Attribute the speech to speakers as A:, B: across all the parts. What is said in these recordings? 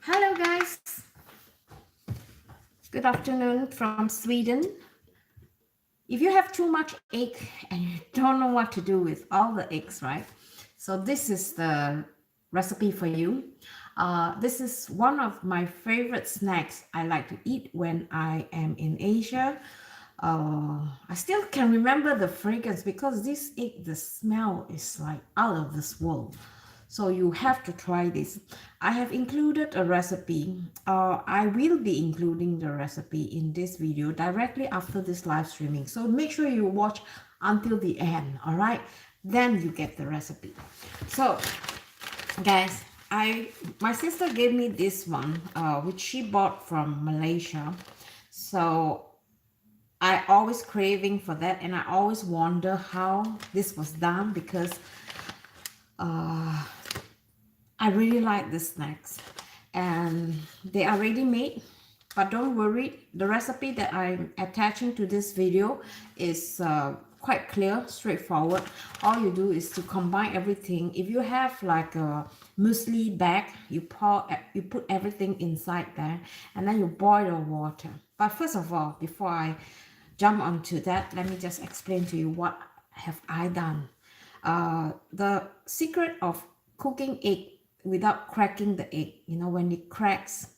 A: Hello guys, good afternoon from Sweden. If you have too much egg and you don't know what to do with all the eggs, right? So this is the recipe for you. This is one of my favorite snacks I like to eat when I am in Asia. I still can remember the fragrance because this egg, the smell is like out of this world. So you have to try this. I have included a recipe. I will be including the recipe in this video directly after this live streaming. So make sure you watch until the end, all right? Then you get the recipe. So guys, my sister gave me this one, which she bought from Malaysia. So I always craving for that, and I always wonder how this was done because I really like the snacks and they are ready made. But don't worry, the recipe that I'm attaching to this video is quite clear, straightforward. All you do is to combine everything. If you have like a muesli bag, you put everything inside there and then you boil the water. But first of all, before I jump onto that, let me just explain to you what have I done. The secret of cooking egg without cracking the egg, when it cracks,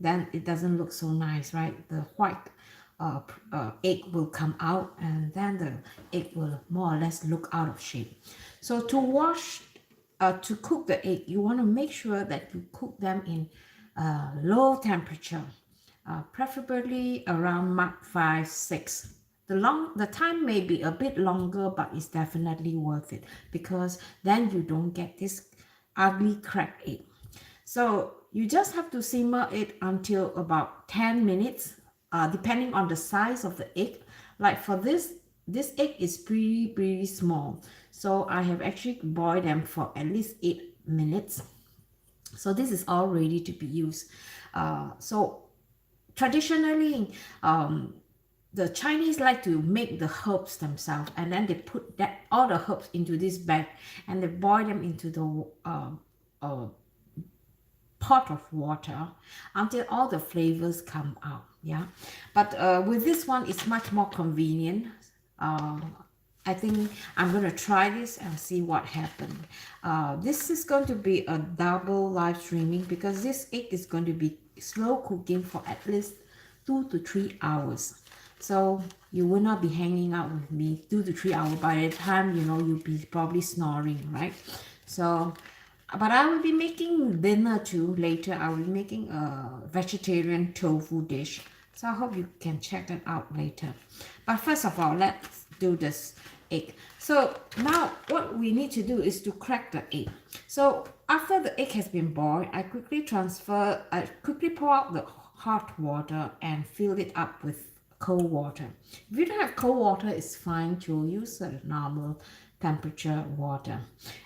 A: then it doesn't look so nice, right? The white egg will come out and then the egg will more or less look out of shape. So to cook the egg, you want to make sure that you cook them in low temperature, preferably around Mach 5, 6. The time may be a bit longer, but it's definitely worth it because then you don't get this ugly cracked egg. So you just have to simmer it until about 10 minutes, depending on the size of the egg. Like for this egg is pretty small. So I have actually boiled them for at least 8 minutes. So this is all ready to be used. So traditionally, the Chinese like to make the herbs themselves, and then they put all the herbs into this bag and they boil them into the pot of water until all the flavors come out. Yeah, but with this one it's much more convenient. I think I'm going to try this and see what happened. This is going to be a double live streaming because this egg is going to be slow cooking for at least 2 to 3 hours. So you will not be hanging out with me 2 to 3 hours. By the time, you'll be probably snoring, right? So, but I will be making dinner too later. I will be making a vegetarian tofu dish. So I hope you can check that out later. But first of all, let's do this egg. So now what we need to do is to crack the egg. So after the egg has been boiled, I quickly pour out the hot water and fill it up with cold water. If you don't have cold water, it's fine to use a normal temperature water.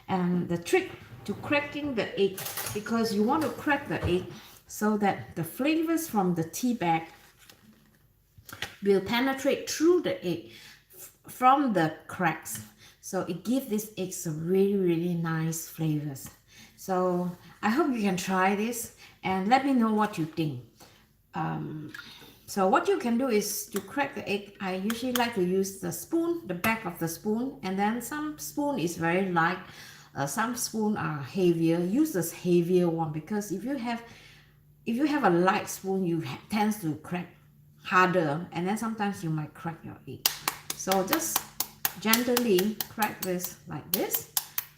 A: And the trick to cracking the egg, because you want to crack the egg so that the flavors from the tea bag will penetrate through the egg from the cracks. So it gives this egg some really nice flavors. So I hope you can try this and let me know what you think. So what you can do is to crack the egg. I usually like to use the spoon, the back of the spoon, and then some spoon is very light, some spoon are heavier. Use this heavier one because if you have a light spoon, you tends to crack harder, and then sometimes you might crack your egg. So just gently crack this like this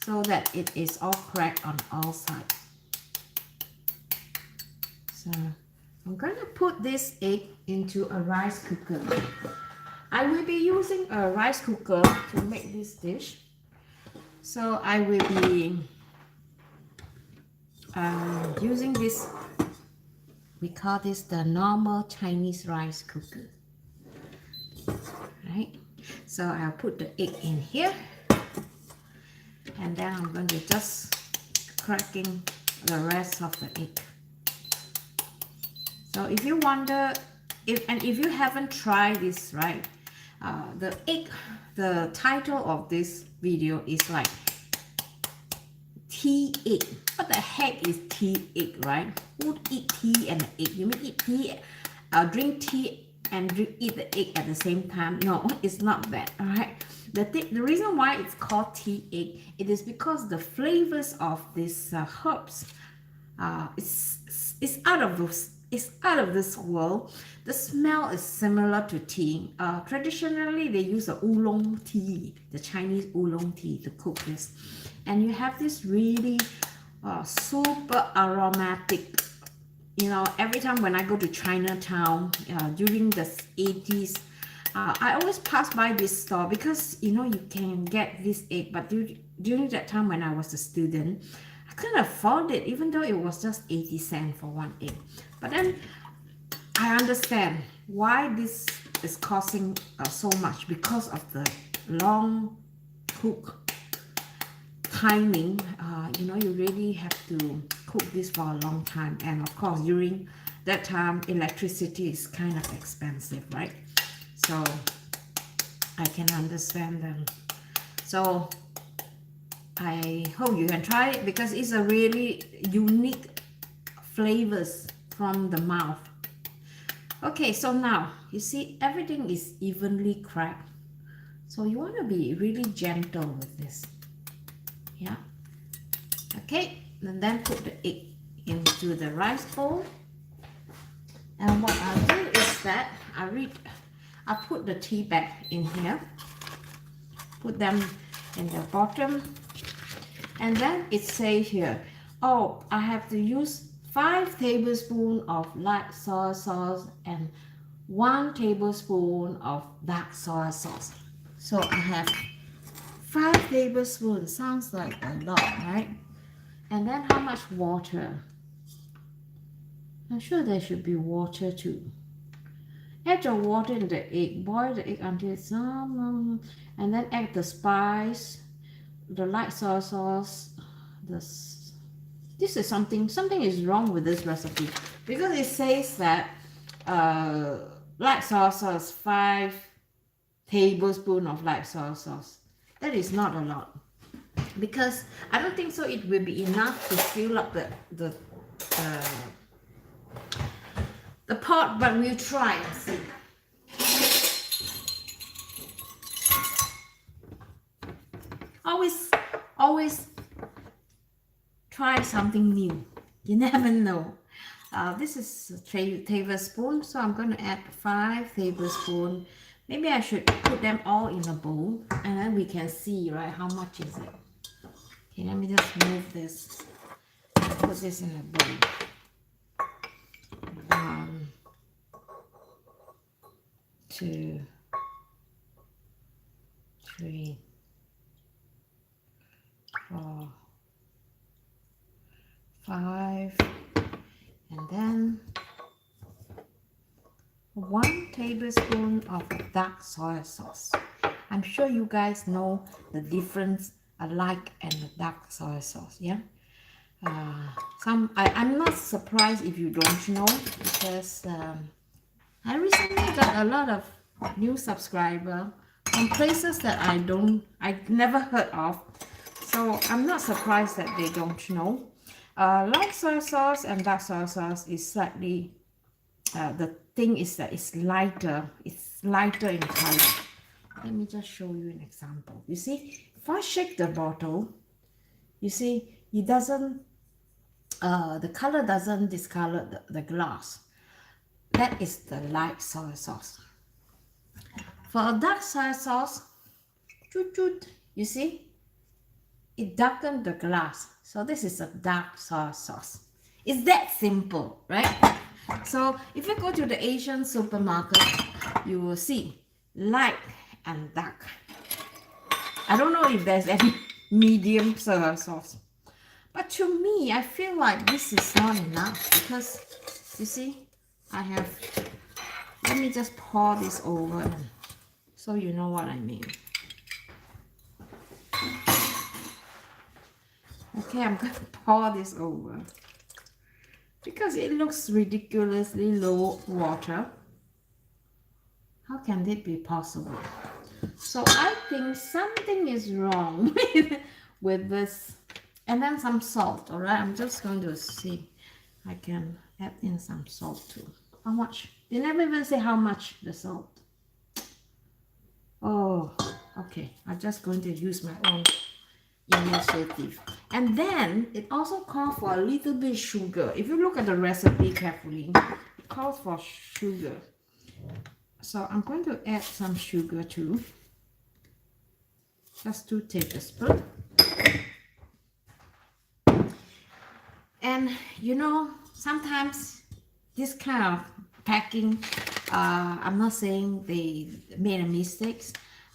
A: so that it is all cracked on all sides. So I'm going to put this egg into a rice cooker. I will be using a rice cooker to make this dish. So I will be using this, we call this the normal Chinese rice cooker. Right? So I'll put the egg in here. And then I'm going to just cracking the rest of the egg. So if you wonder, if you haven't tried this, right, the title of this video is like tea egg. What the heck is tea egg, right? Who would eat tea and egg? You mean eat tea, drink tea and eat the egg at the same time? No, it's not that, all right? The reason why it's called tea egg, it is because the flavors of these herbs, it's out of this world. The smell is similar to tea. Traditionally, they use a oolong tea, the Chinese oolong tea, to cook this, and you have this really super aromatic. You know, every time when I go to Chinatown during the 80s, I always pass by this store because, you know, you can get this egg. But during that time when I was a student, I couldn't afford it, even though it was just 80 cents for one egg. But then I understand why this is costing so much, because of the long cook timing. You know, you really have to cook this for a long time, and of course during that time electricity is kind of expensive, right? So I can understand them. So I hope you can try it, because it's a really unique flavors from the mouth. Okay, so now you see everything is evenly cracked, so you want to be really gentle with this. Yeah. Okay, and then put the egg into the rice bowl. And what I'll do is that I put the tea bag in here, put them in the bottom, and then it says here, oh, I have to use 5 tablespoons of light soy sauce and 1 tablespoon of dark soy sauce. So I have 5 tablespoons. Sounds like a lot, right? And then how much water? I'm sure there should be water too. Add your water into the egg. Boil the egg until it's and then add the spice, the light soy sauce. This is something is wrong with this recipe, because it says that light soy sauce, 5 tablespoons of light soy sauce. That is not a lot, because I don't think so it will be enough to fill up the pot, but we'll try and see. Always try something new. You never know. This is a tablespoon, so I'm going to add 5 tablespoons. Maybe I should put them all in a bowl, and then we can see, right, how much is it. Okay, let me just move this. Put this in a bowl. 1, 2, 3, 4, 5, and then 1 tablespoon of dark soy sauce. I'm sure you guys know the difference, light and the dark soy sauce, yeah? I'm not surprised if you don't know, because I recently got a lot of new subscribers from places that I never heard of. So I'm not surprised that they don't know. Light soy sauce and dark soy sauce is slightly, the thing is that it's lighter in color. Let me just show you an example. You see, if I shake the bottle, you see, it doesn't, the color doesn't discolor the glass. That is the light soy sauce. For a dark soy sauce, you see, it darkened the glass. So this is a dark soy sauce. It's that simple, right? So if you go to the Asian supermarket, you will see light and dark. I don't know if there's any medium soy sauce, but to me, I feel like this is not enough, because you see, let me just pour this over so you know what I mean. Okay, I'm going to pour this over because it looks ridiculously low water. How can it be possible? So I think something is wrong with this And then some salt, all right? I'm just going to see I can add in some salt too. How much? They never even say how much the salt. Oh, okay. I'm just going to use my own initiative. And then it also calls for a little bit sugar. If you look at the recipe carefully, it calls for sugar. So I'm going to add some sugar too. Just 2 tablespoons. And you know, sometimes this kind of packing, I'm not saying they made a mistake.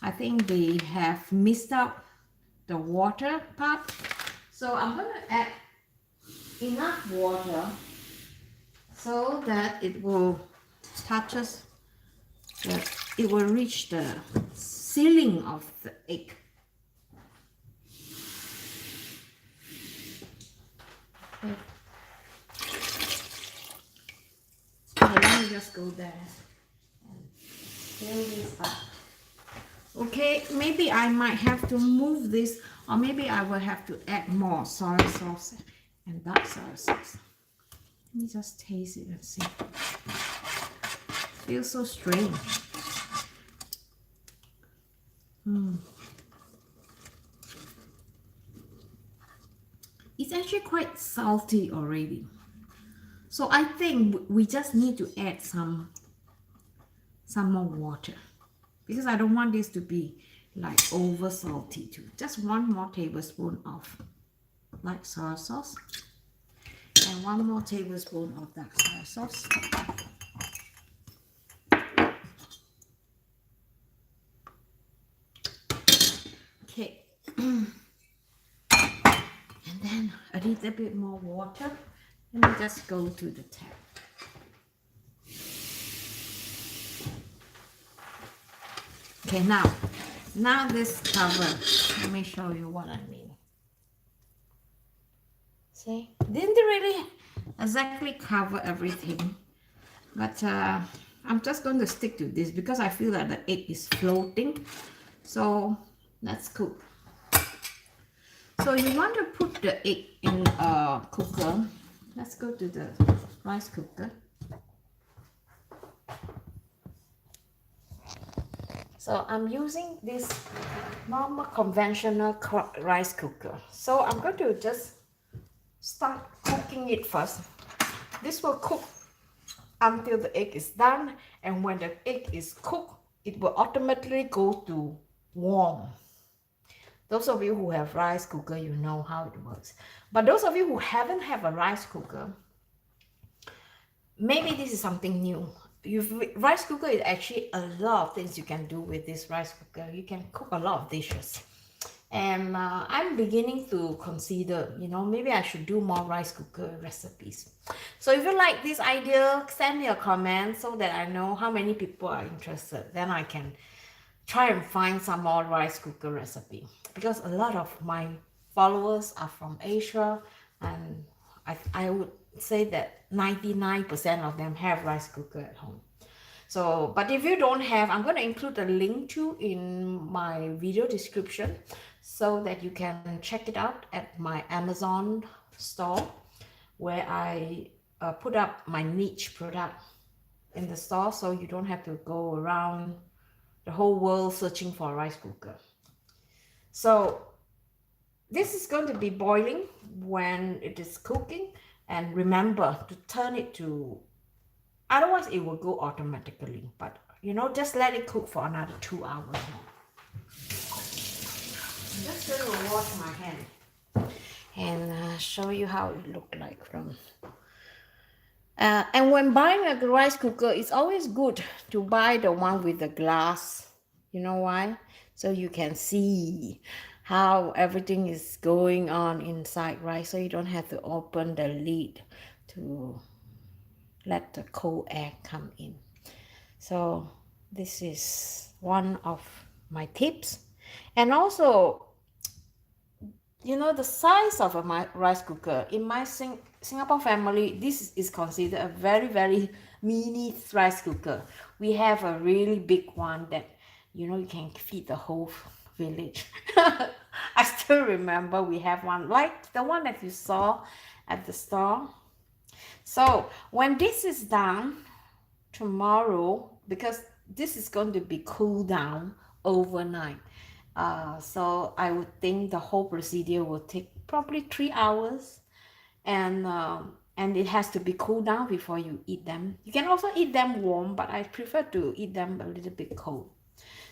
A: I think they have missed out the water part. So I'm going to add enough water so that it will it will reach the ceiling of the egg. Okay, let me just go there and fill this up. Okay, maybe I might have to move this, or maybe I will have to add more soy sauce and dark soy sauce. Let me just taste it and see. Feels so strange. It's actually quite salty already. So I think we just need to add some more water, because I don't want this to be like over salty too. Just 1 more tablespoon of light soy sauce and 1 more tablespoon of dark soy sauce. Okay. And then a little bit more water. Let me just go to the tap. Okay, now this cover, let me show you what I mean. See, didn't really exactly cover everything, but I'm just going to stick to this because I feel that the egg is floating. So let's cook. So you want to put the egg in a cooker. Let's go to the rice cooker. So I'm using this normal conventional rice cooker. So I'm going to just start cooking it first. This will cook until the egg is done, and when the egg is cooked, it will automatically go to warm. Those of you who have rice cooker, you know how it works. But those of you who haven't have a rice cooker, maybe this is something new. Rice cooker is actually a lot of things you can do with this rice cooker. You can cook a lot of dishes. And I'm beginning to consider, you know, maybe I should do more rice cooker recipes. So if you like this idea, send me a comment so that I know how many people are interested. Then I can try and find some more rice cooker recipe, because a lot of my followers are from Asia, and I would say that 99% of them have rice cooker at home. So, but if you don't have, I'm going to include a link to in my video description so that you can check it out at my Amazon store, where I put up my niche product in the store, so you don't have to go around the whole world searching for a rice cooker. So this is going to be boiling when it is cooking, and remember to turn it to, otherwise it will go automatically, but you know, just let it cook for another 2 hours more. I'm just going to wash my hand and show you how it looked like from and when buying a rice cooker, it's always good to buy the one with the glass. You know why? So you can see how everything is going on inside, right? So you don't have to open the lid to let the cold air come in. So this is one of my tips. And also, you know, the size of a rice cooker in my Singapore family, this is considered a very, very mini rice cooker. We have a really big one that, you know, you can feed the whole village. I still remember we have one like the one that you saw at the store. So when this is done tomorrow, because this is going to be cooled down overnight, so I would think the whole procedure will take probably 3 hours, and it has to be cooled down before you eat them. You can also eat them warm, but I prefer to eat them a little bit cold.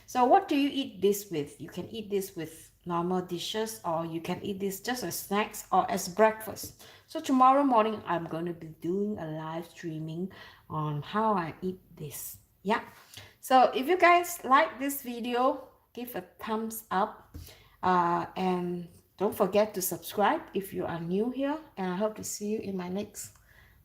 A: So what do you eat this with? You can eat this with normal dishes, or you can eat this just as snacks or as breakfast. So tomorrow morning I'm going to be doing a live streaming on how I eat this. Yeah. So if you guys like this video, give a thumbs up, and don't forget to subscribe if you are new here, and I hope to see you in my next